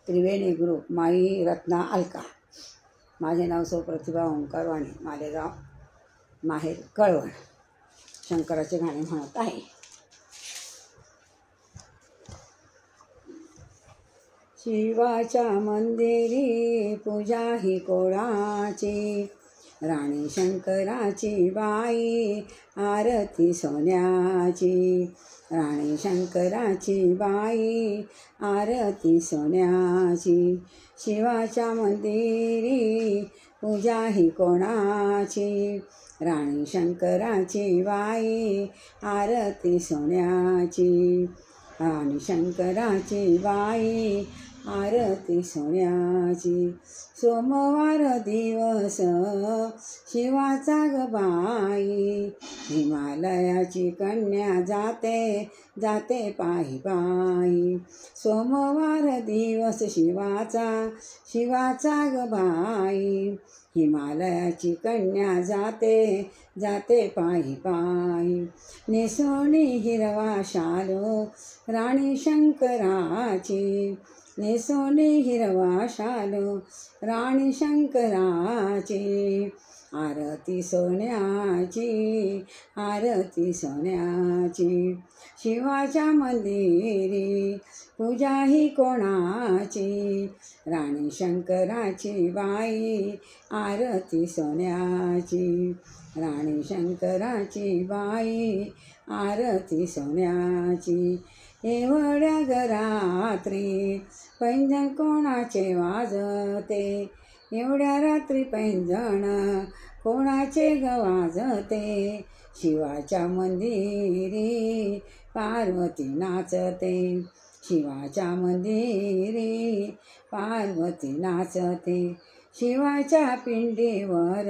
त्रिवेणी group माई रत्ना अलका. माझे नाव सौ प्रतिभा ओंकार वाणी, मालेगाव, माहेर कळवण. शंकराचे गाणे म्हणत आहे. शिवाच्या मंदिरी पूजा ही कोणाची, राणी शंकराची बाई आरती सोन्याची. राणी शंकराची बाई आरती सोन्याची. शिवाच्या मंदिरी पूजा ही कोणाची, राणी शंकराची बाई आरती सोन्याची. राणी शंकराची बाई आरती सोन्याची. सोमवार दिवस शिवाचा ग बाई, हिमालयाची कन्या जाते जाते पायी पायी. सोमवार दिवस शिवाचा ग बाई, हिमालयाची कन्या जाते जाते पायी पायी. नेसोनी हिरवा शालो राणी शंकराची, नेसोनी हिरवा शालो राणी शंकराची. आरती सोन्याची आरती सोन्याची. शिवाच्या मंदिरी पूजा ही कोणाची, राणी शंकराची बाई आरती सोन्याची. राणी शंकराची बाई आरती सोन्याची. एवढ्या घरात्री पैंजण कोणाचे वाजते, एवढ्या रात्री पैंजण कोणाचे ग वाजते. शिवाच्या मंदिरी पार्वती नाचते, शिवाच्या मंदिरी पार्वती नाचते. शिवाच्या पिंडीवर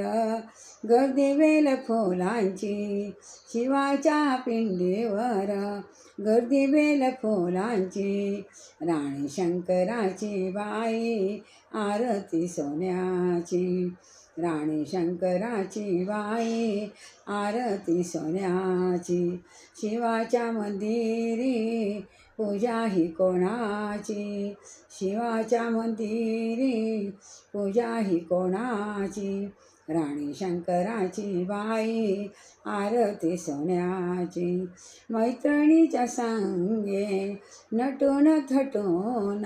गर्दी बेल फुलांची, शिवाच्या पिंडीवर गर्दी बेल फुलांची. राणी शंकराची बाई आरती सोन्याची. राणी शंकराची बाई आरती सोन्याची. शिवाच्या मंदिरी पूजा ही कोणाची, शिवाच्या मंदिरी पूजा ही कोणाची. राणी शंकराची बाई आरती सोन्याची. मैत्रिणीच्या संगे नटून थटून,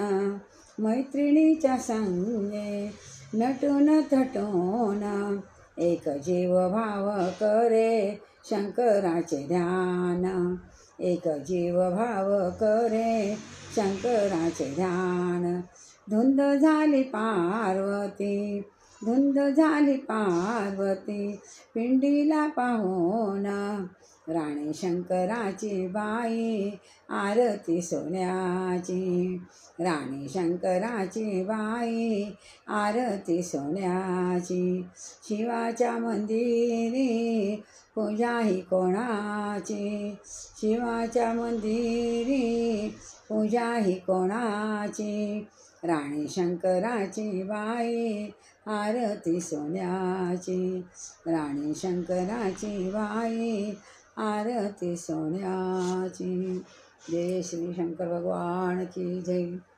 मैत्रिणीच्या संगे नटून थटून. एक जीव भाव करे शंकराचे ध्यान, एक जीव भाव करे शंकराचे ध्यान. धुंद झाली पार्वती, धुंद झाली पार्वती पिंडीला पाहून. राणी शंकराची बाई आरती सोन्याची. राणी शंकराची बाई आरती सोन्याची. शिवाच्या मंदिरी पूजा ही कोणाची, शिवाच्या मंदिरी पूजा ही कोणाची. राणी शंकराची बाई आरती सोन्याची. राणी शंकराची बाई आरती सोन्याची. जय श्री शंकर भगवान की जय.